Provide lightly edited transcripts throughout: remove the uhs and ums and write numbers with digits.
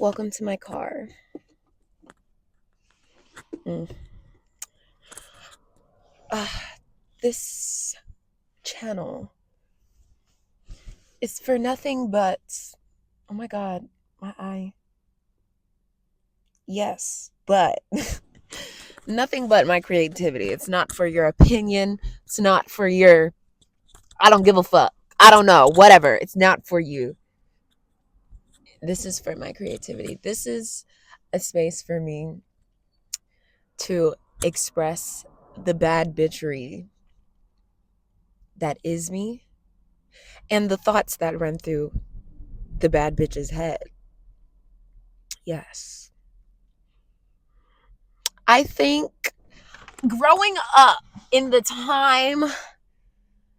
Welcome to my car. Mm. This channel is for nothing but, oh my God, my eye. Yes, but nothing but my creativity. It's not for your opinion. It's not for your, I don't give a fuck. I don't know, whatever. It's not for you. This is for my creativity. This is a space for me to express the bad bitchery that is me and the thoughts that run through the bad bitch's head. Yes. I think growing up in the time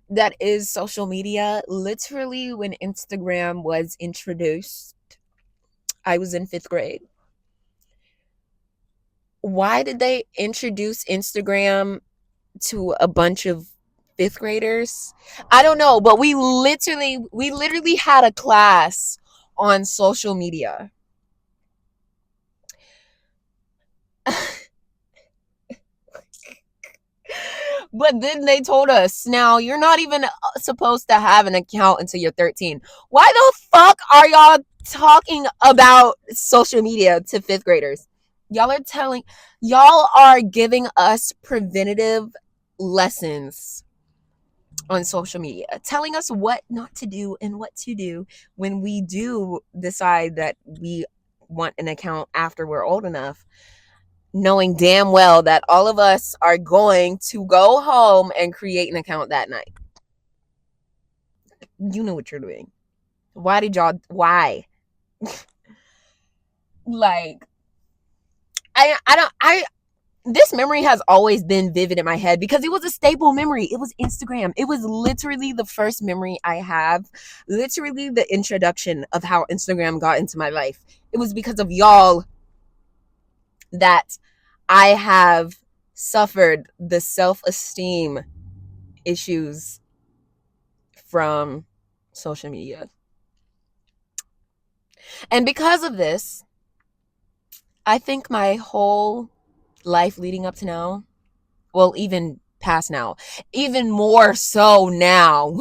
that is social media, literally when Instagram was introduced, I was in 5th grade. Why did they introduce Instagram to a bunch of 5th graders? I don't know, but we literally had a class on social media. But then they told us, now you're not even supposed to have an account until you're 13. Why the fuck are y'all talking about social media to 5th graders? Y'all are giving us preventative lessons on social media, telling us what not to do and what to do when we do decide that we want an account after we're old enough, knowing damn well that all of us are going to go home and create an account that night. You know what you're doing. Why? Like, I this memory has always been vivid in my head because it was a staple memory. It was Instagram. It was literally the first memory I have, literally the introduction of how Instagram got into my life. It was because of y'all that I have suffered the self-esteem issues from social media. And because of this, I think my whole life leading up to now, well, even past now, even more so now,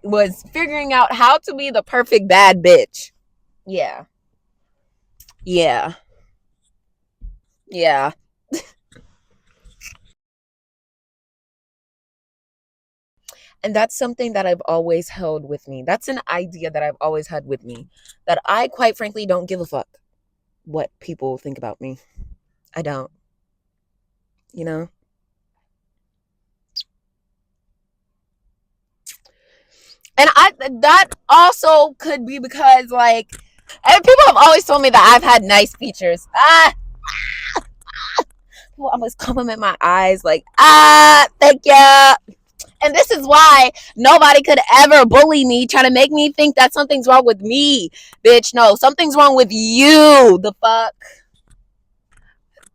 was figuring out how to be the perfect bad bitch. Yeah. Yeah. Yeah. And that's something that I've always held with me. That's an idea that I've always had with me, that I quite frankly don't give a fuck what people think about me. I don't. You know? And that also could be because, like, and people have always told me that I've had nice features. People always compliment my eyes, like, thank you. And this is why nobody could ever bully me, trying to make me think that something's wrong with me. Bitch, no, something's wrong with you. The fuck?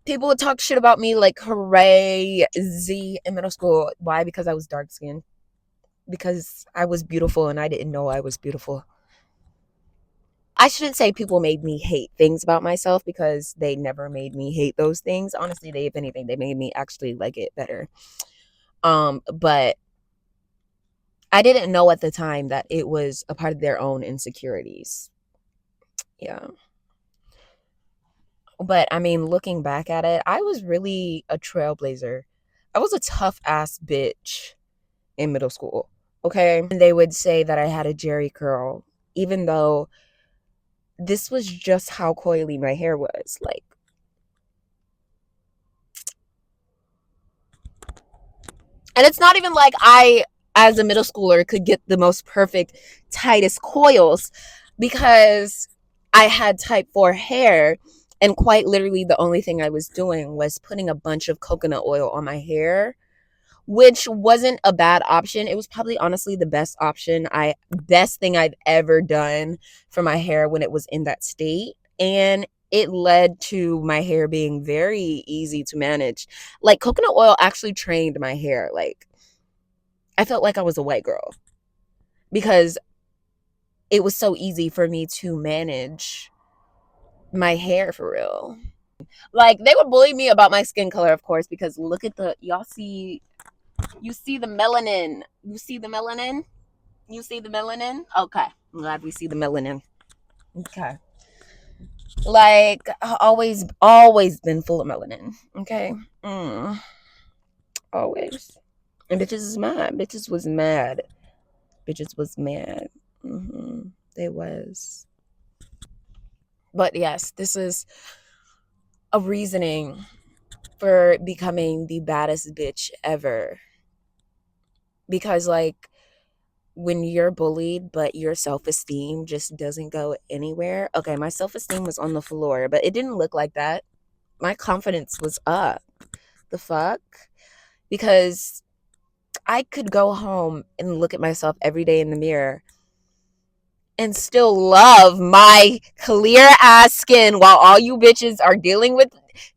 People would talk shit about me like crazy in middle school. Why? Because I was dark skinned. Because I was beautiful and I didn't know I was beautiful. I shouldn't say people made me hate things about myself, because they never made me hate those things. Honestly, if anything, they made me actually like it better. But I didn't know at the time that it was a part of their own insecurities. Yeah. But I mean, looking back at it, I was really a trailblazer. I was a tough ass bitch in middle school. Okay. And they would say that I had a Jerry curl, even though this was just how coily my hair was. Like, and it's not even like I, as a middle schooler, could get the most perfect, tightest coils, because I had type 4 hair. And quite literally, the only thing I was doing was putting a bunch of coconut oil on my hair, which wasn't a bad option. It was probably honestly the best thing I've ever done for my hair when it was in that state. And it led to my hair being very easy to manage. Like, coconut oil actually trained my hair. Like, I felt like I was a white girl because it was so easy for me to manage my hair for real. Like they would bully me about my skin color, of course, because look at the y'all see you see the melanin. You see the melanin? You see the melanin? Okay. I'm glad we see the melanin. Okay. Like always been full of melanin. Okay. Always. And bitches is mad. Bitches was mad. Bitches was mad. They was. But yes, this is a reasoning for becoming the baddest bitch ever. Because like when you're bullied but your self-esteem just doesn't go anywhere. Okay, my self-esteem was on the floor, but it didn't look like that. My confidence was up. The fuck? Because I could go home and look at myself every day in the mirror and still love my clear ass skin while all you bitches are dealing with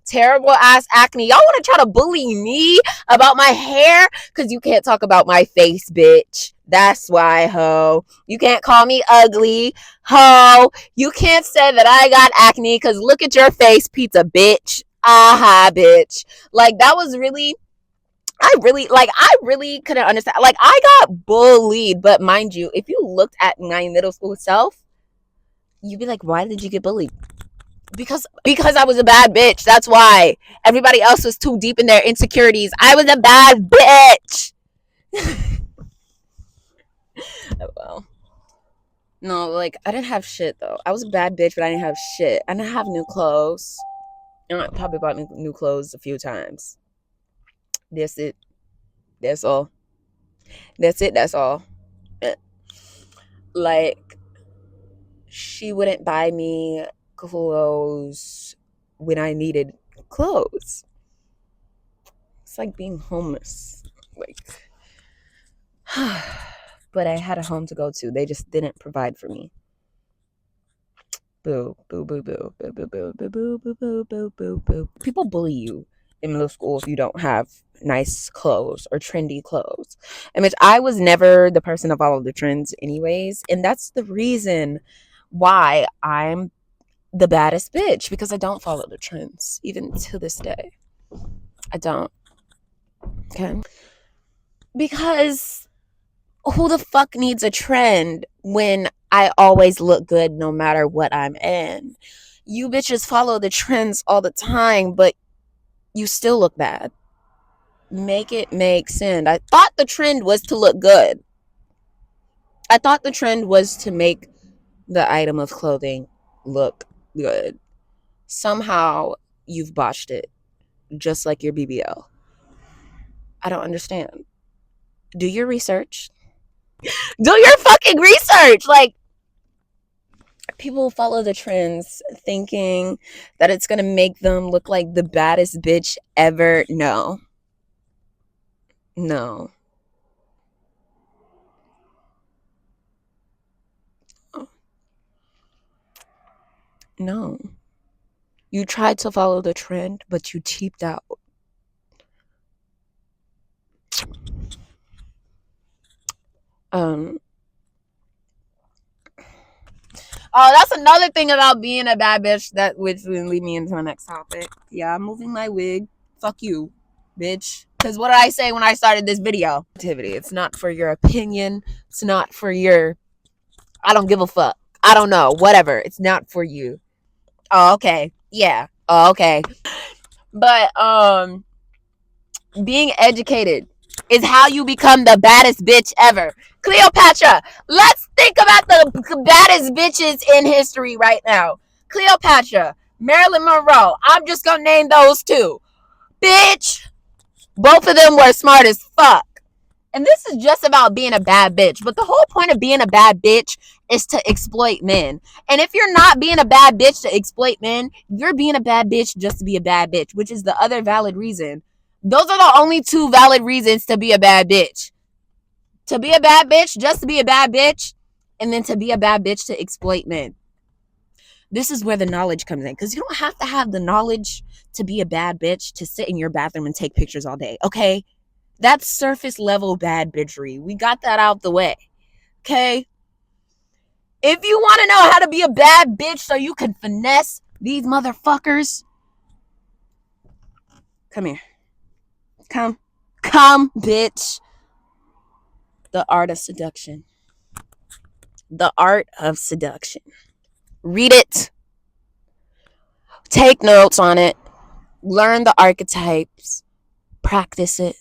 terrible ass acne. Y'all want to try to bully me about my hair? Because you can't talk about my face, bitch. That's why, ho. You can't call me ugly, ho. You can't say that I got acne because look at your face, pizza, bitch. Aha, bitch. Like, that was really I really couldn't understand. Like, I got bullied, but mind you, if you looked at my middle school self, you'd be like, why did you get bullied? Because I was a bad bitch. That's why. Everybody else was too deep in their insecurities. I was a bad bitch. Well, no, like I didn't have shit though. I was a bad bitch, but I didn't have shit. I didn't have new clothes. I probably bought new clothes a few times. That's it. That's all. That's it. That's all. Like, she wouldn't buy me clothes when I needed clothes. It's like being homeless. Like, but I had a home to go to. They just didn't provide for me. Boo, boo, boo, boo, boo, boo, boo, boo, boo, boo, boo, boo, boo, boo. People bully you in middle school if you don't have nice clothes or trendy clothes. And which I was never the person to follow the trends anyways. And that's the reason why I'm the baddest bitch, because I don't follow the trends even to this day. I don't. Okay. Because who the fuck needs a trend when I always look good no matter what I'm in? You bitches follow the trends all the time, but you still look bad. Make it make sense. I thought the trend was to look good. I thought the trend was to make the item of clothing look good. Somehow you've botched it, just like your BBL. I don't understand. Do your research. Do your fucking research. Like, people follow the trends thinking that it's going to make them look like the baddest bitch ever. No. No. No. You tried to follow the trend, but you cheaped out. Oh, that's another thing about being a bad bitch, that which will lead me into my next topic. Yeah, I'm moving my wig. Fuck you, bitch. Because what did I say when I started this video? It's not for your opinion. It's not for your, I don't give a fuck. I don't know. Whatever. It's not for you. Oh, okay. Yeah. Oh, okay. But being educated is how you become the baddest bitch ever. Cleopatra. Let's think about the baddest bitches in history right now. Cleopatra, Marilyn Monroe. I'm just gonna name those two. Bitch. Both of them were smart as fuck. And this is just about being a bad bitch. But the whole point of being a bad bitch is to exploit men. And if you're not being a bad bitch to exploit men, you're being a bad bitch just to be a bad bitch, which is the other valid reason. Those are the only two valid reasons to be a bad bitch. To be a bad bitch, just to be a bad bitch, and then to be a bad bitch to exploit men. This is where the knowledge comes in, because you don't have to have the knowledge to be a bad bitch to sit in your bathroom and take pictures all day, okay? That's surface level bad bitchery. We got that out the way, okay? If you want to know how to be a bad bitch so you can finesse These motherfuckers. Come here. Come, bitch. The Art of Seduction. The Art of Seduction. Read it. Take notes on it. Learn the archetypes. Practice it.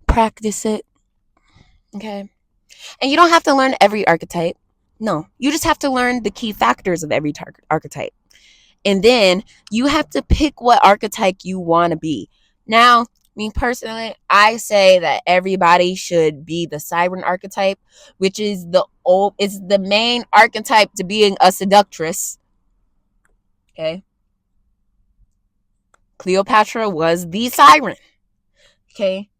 Practice it. Okay. And you don't have to learn every archetype. No. You just have to learn the key factors of every archetype. And then you have to pick what archetype you want to be. Now, me personally, I say that everybody should be the siren archetype, which is the main archetype to being a seductress. Okay. Cleopatra was the siren. Okay.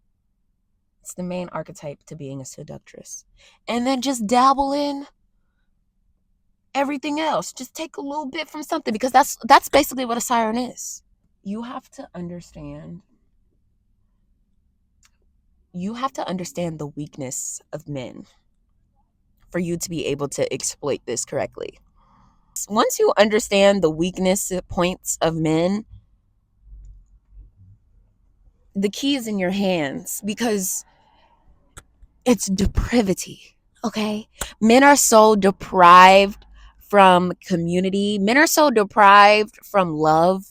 It's the main archetype to being a seductress. And then just dabble in everything else. Just take a little bit from something, because that's basically what a siren is. You have to understand the weakness of men for you to be able to exploit this correctly. Once you understand the weakness points of men, the key is in your hands, because it's depravity. Okay? Men are so deprived from community. Men are so deprived from love.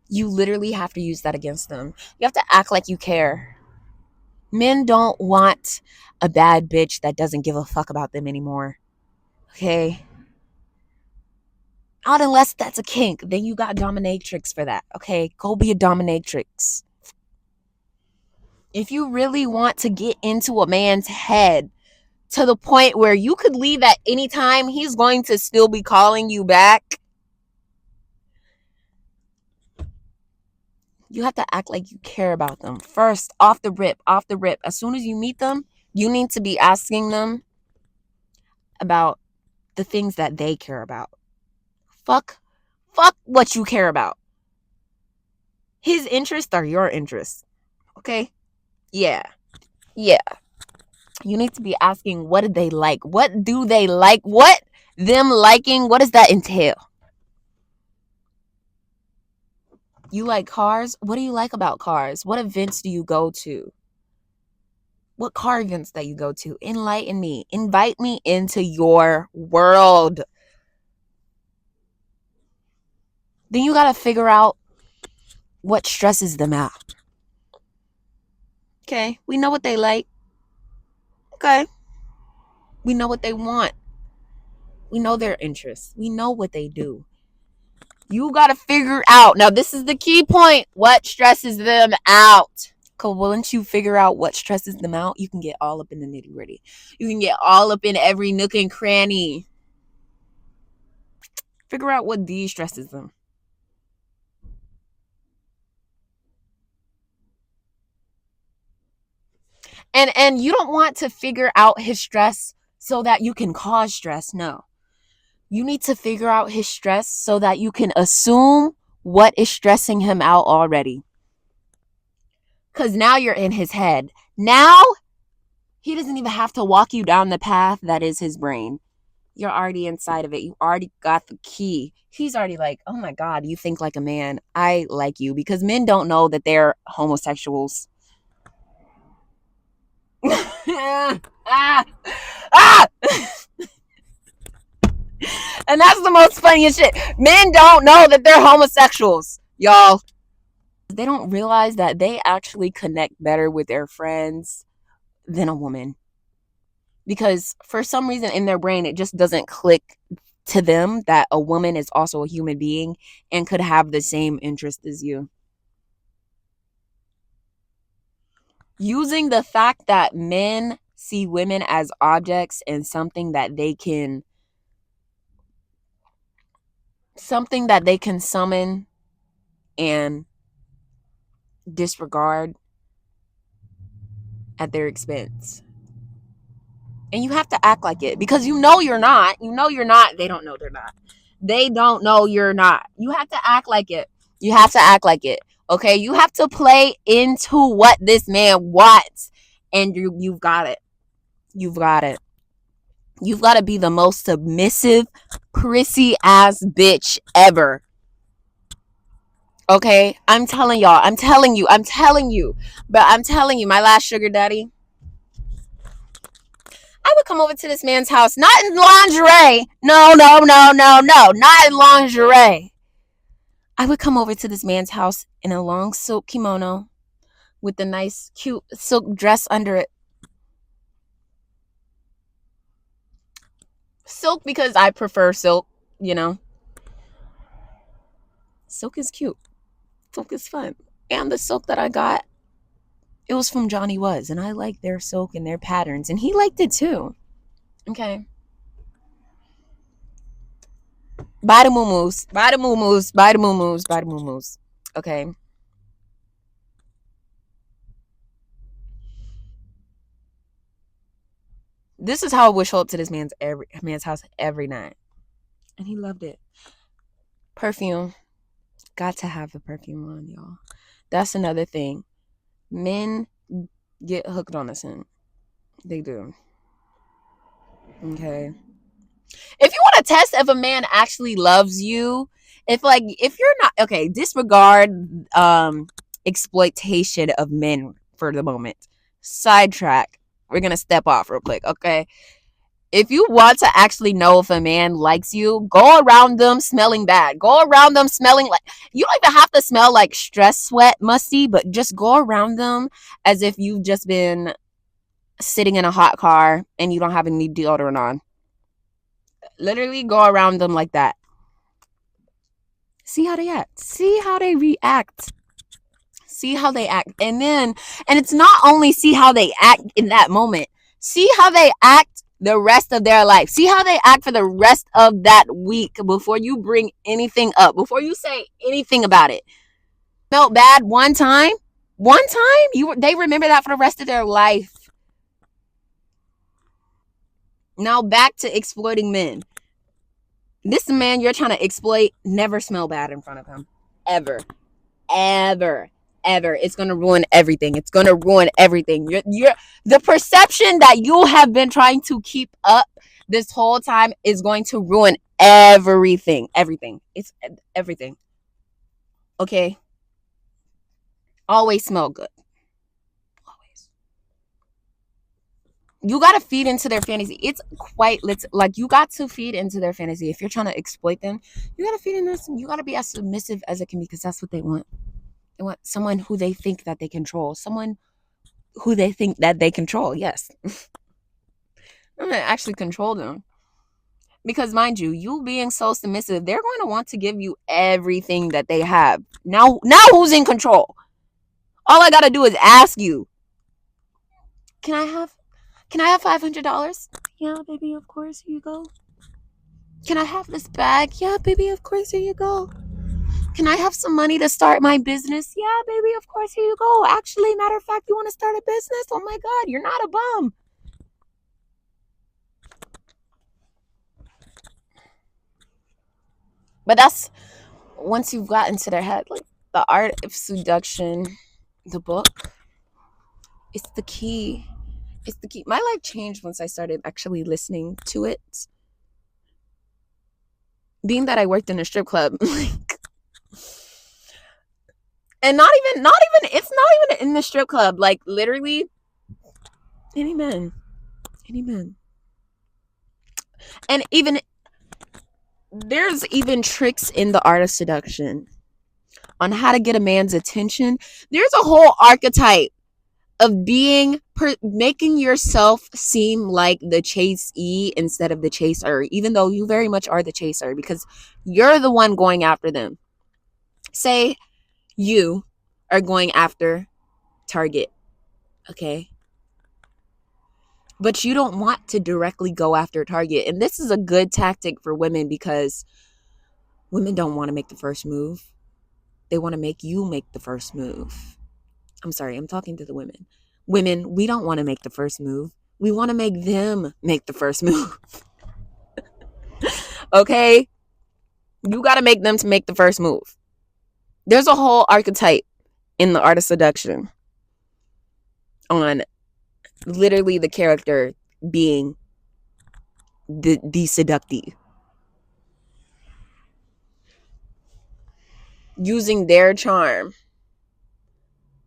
You literally have to use that against them. You have to act like you care. Men don't want a bad bitch that doesn't give a fuck about them anymore. Okay? Not unless that's a kink. Then you got dominatrix for that. Okay? Go be a dominatrix. If you really want to get into a man's head to the point where you could leave at any time, he's going to still be calling you back, you have to act like you care about them. First, off the rip. As soon as you meet them, you need to be asking them about the things that they care about. Fuck what you care about. His interests are your interests. Okay? Yeah. You need to be asking, what do they like? What do they like? What them liking, what does that entail? You like cars? What do you like about cars? What events do you go to? What car events that you go to? Enlighten me. Invite me into your world. Then you gotta figure out what stresses them out. Okay, we know what they like. Okay. We know what they want. We know their interests. We know what they do. You gotta figure out. Now, this is the key point. What stresses them out? Because once you figure out what stresses them out, you can get all up in the nitty gritty. You can get all up in every nook and cranny. Figure out what de-stresses them. And you don't want to figure out his stress so that you can cause stress. No. You need to figure out his stress so that you can assume what is stressing him out already. Because now you're in his head. Now he doesn't even have to walk you down the path that is his brain. You're already inside of it. You already got the key. He's already like, oh my God, you think like a man. I like you. Because men don't know that they're homosexuals. And that's the most funniest shit. Men don't know that they're homosexuals, y'all. They don't realize that they actually connect better with their friends than a woman. Because for some reason in their brain, it just doesn't click to them that a woman is also a human being and could have the same interest as you. Using the fact that men see women as objects and something that they can summon and disregard at their expense. And you have to act like it, because you know you're not. You know you're not. They don't know they're not. They don't know you're not. You have to act like it. You have to act like it. Okay? You have to play into what this man wants. And you've got it. You've got it. You've got to be the most submissive, prissy ass bitch ever. Okay? I'm telling y'all. I'm telling you. I'm telling you. But I'm telling you, my last sugar daddy, I would come over to this man's house, not in lingerie. No, no, no, no, no. Not in lingerie. I would come over to this man's house in a long silk kimono with a nice, cute silk dress under it. Silk because I prefer silk, you know. Silk is cute. Silk is fun. And the silk that I got, it was from Johnny Was, and I like their silk and their patterns, and he liked it too. Okay. Buy the moo-moos. Buy the moo-moos. Buy the moo-moos. Buy the moo-moos. Okay. This is how I would show up to this man's house every night. And he loved it. Perfume. Got to have the perfume on, y'all. That's another thing. Men get hooked on the scent. They do. Okay. If you want to test if a man actually loves you, if you're not okay, disregard exploitation of men for the moment. Sidetrack. We're gonna step off real quick, okay? If you want to actually know if a man likes you, go around them smelling bad. Go around them smelling like you don't even have to smell like stress sweat musty, but just go around them as if you've just been sitting in a hot car and you don't have any deodorant on. Literally go around them like that. See how they act. See how they react. See how they act. And it's not only see how they act in that moment. See how they act the rest of their life. See how they act for the rest of that week before you bring anything up. Before you say anything about it. Felt bad one time. They remember that for the rest of their life. Now back to exploiting men. This man you're trying to exploit, never smell bad in front of him. Ever. It's going to ruin everything. It's going to ruin everything. You're the perception that you have been trying to keep up this whole time is going to ruin everything. It's everything. Okay? Always smell good. Always. You got to feed into their fantasy. It's quite like you got to feed into their fantasy. If you're trying to exploit them, you got to feed into this. You got to be as submissive as it can be because that's what they want. They want someone who they think that they control. Someone who they think that they control. Yes. I'm going to actually control them. Because mind you, you being so submissive, they're going to want to give you everything that they have. Now who's in control? All I got to do is ask you. Can I have $500? Yeah, baby, of course. Here you go. Can I have this bag? Yeah, baby, of course. Here you go. Can I have some money to start my business? Yeah, baby, of course. Here you go. Actually, matter of fact, you want to start a business? Oh my God, you're not a bum. But that's once you've gotten to their head, like The Art of Seduction, the book, it's the key. It's the key. My life changed once I started actually listening to it. Being that I worked in a strip club, like, and not even, it's not even in the strip club. Like literally, any men, and even there's even tricks in The Art of Seduction on how to get a man's attention. There's a whole archetype of making yourself seem like the chasee instead of the chaser, even though you very much are the chaser because you're the one going after them. Say you are going after Target, okay? But you don't want to directly go after Target. And this is a good tactic for women because women don't want to make the first move. They want to make you make the first move. I'm sorry, I'm talking to the women. Women, we don't want to make the first move. We want to make them make the first move. Okay? You got to make them to make the first move. There's a whole archetype in The Art of Seduction on literally the character being the seductee, using their charm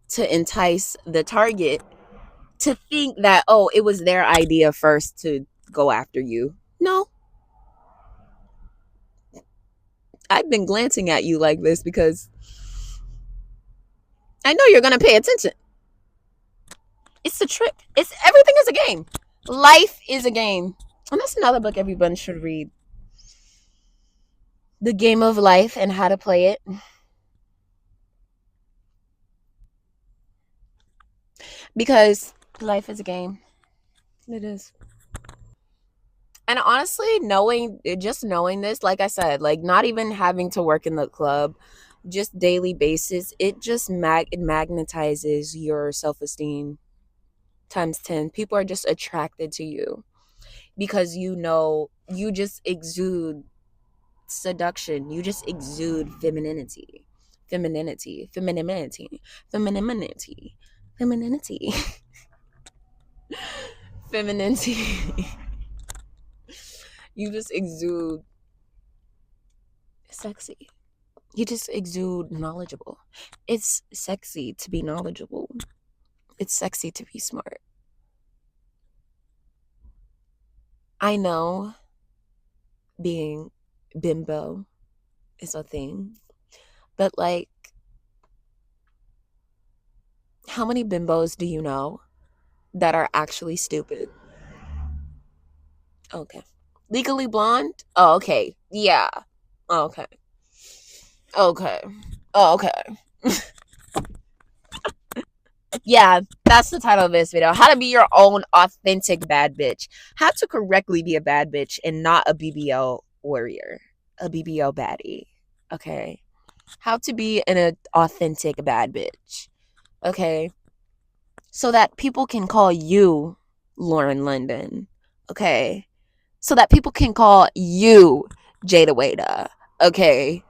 to entice the target to think that, oh, it was their idea first to go after you. No, I've been glancing at you like this because I know you're going to pay attention. It's a trick. It's everything is a game. Life is a game. And that's another book everyone should read. The Game of Life and How to Play It. Because life is a game. It is. And honestly, knowing this, like I said, like not even having to work in the club, just daily basis, it just it magnetizes your self-esteem times 10. People are just attracted to you because you just exude seduction. You just exude femininity. Femininity. Femininity. Femininity. Femininity. Femininity. You just exude sexy. You just exude knowledgeable. It's sexy to be knowledgeable. It's sexy to be smart. I know being bimbo is a thing, but like, how many bimbos do you know that are actually stupid? Okay. Legally Blonde? Oh, okay. Yeah. Okay. Okay. Oh, okay. Yeah, that's the title of this video. How to be your own authentic bad bitch. How to correctly be a bad bitch and not a BBL warrior. A BBL baddie. Okay. How to be an authentic bad bitch. Okay. So that people can call you Lauren London. Okay. So that people can call you Jada Wada. Okay.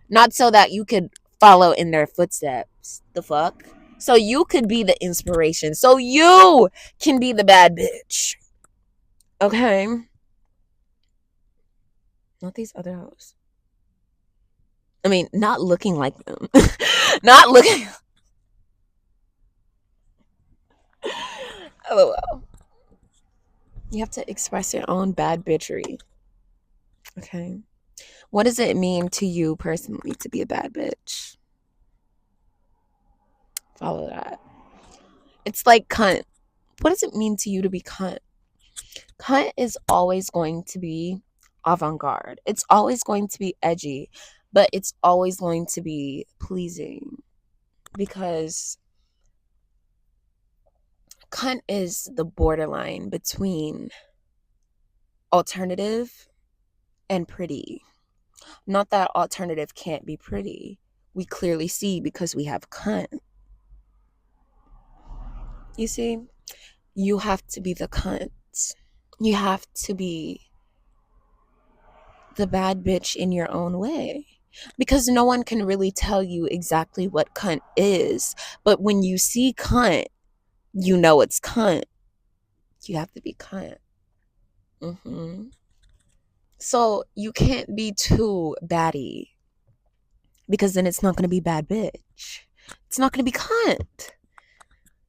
Not so that you could follow in their footsteps. The fuck? So you could be the inspiration. So you can be the bad bitch. Okay? Not these other hoes. I mean, not looking like them. Not looking. LOL. You have to express your own bad bitchery. Okay? What does it mean to you personally to be a bad bitch? Follow that. It's like cunt. What does it mean to you to be cunt? Cunt is always going to be avant-garde. It's always going to be edgy, but it's always going to be pleasing because cunt is the borderline between alternative and pretty. Not that alternative can't be pretty. We clearly see because we have cunt. You see, you have to be the cunt. You have to be the bad bitch in your own way. Because no one can really tell you exactly what cunt is. But when you see cunt, you know it's cunt. You have to be cunt. So you can't be too baddie. Because then it's not going to be bad bitch. It's not going to be cunt.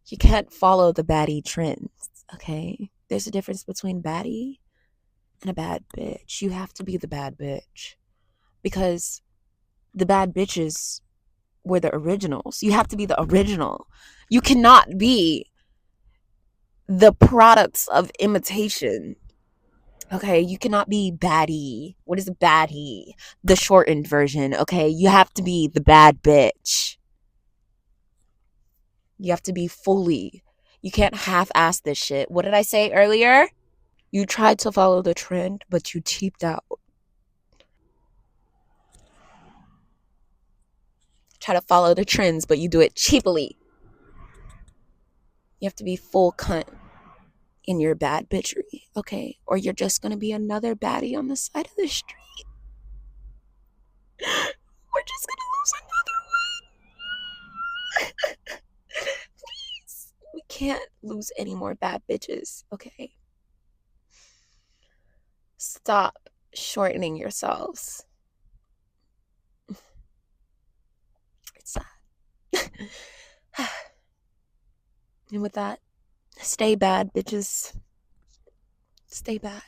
You can't follow the baddie trends. Okay? There's a difference between baddie and a bad bitch. You have to be the bad bitch. Because the bad bitches were the originals. You have to be the original. You cannot be the products of imitation. Okay, you cannot be baddie. What is baddie? The shortened version. Okay, you have to be the bad bitch. You have to be fully. You can't half-ass this shit. What did I say earlier? You tried to follow the trend, but you cheaped out. Try to follow the trends, but you do it cheaply. You have to be full cunt in your bad bitchery, okay? Or you're just gonna be another baddie on the side of the street. We're just gonna lose another one. Please. We can't lose any more bad bitches, okay? Stop shortening yourselves. It's sad. And with that, stay bad, bitches. Stay bad.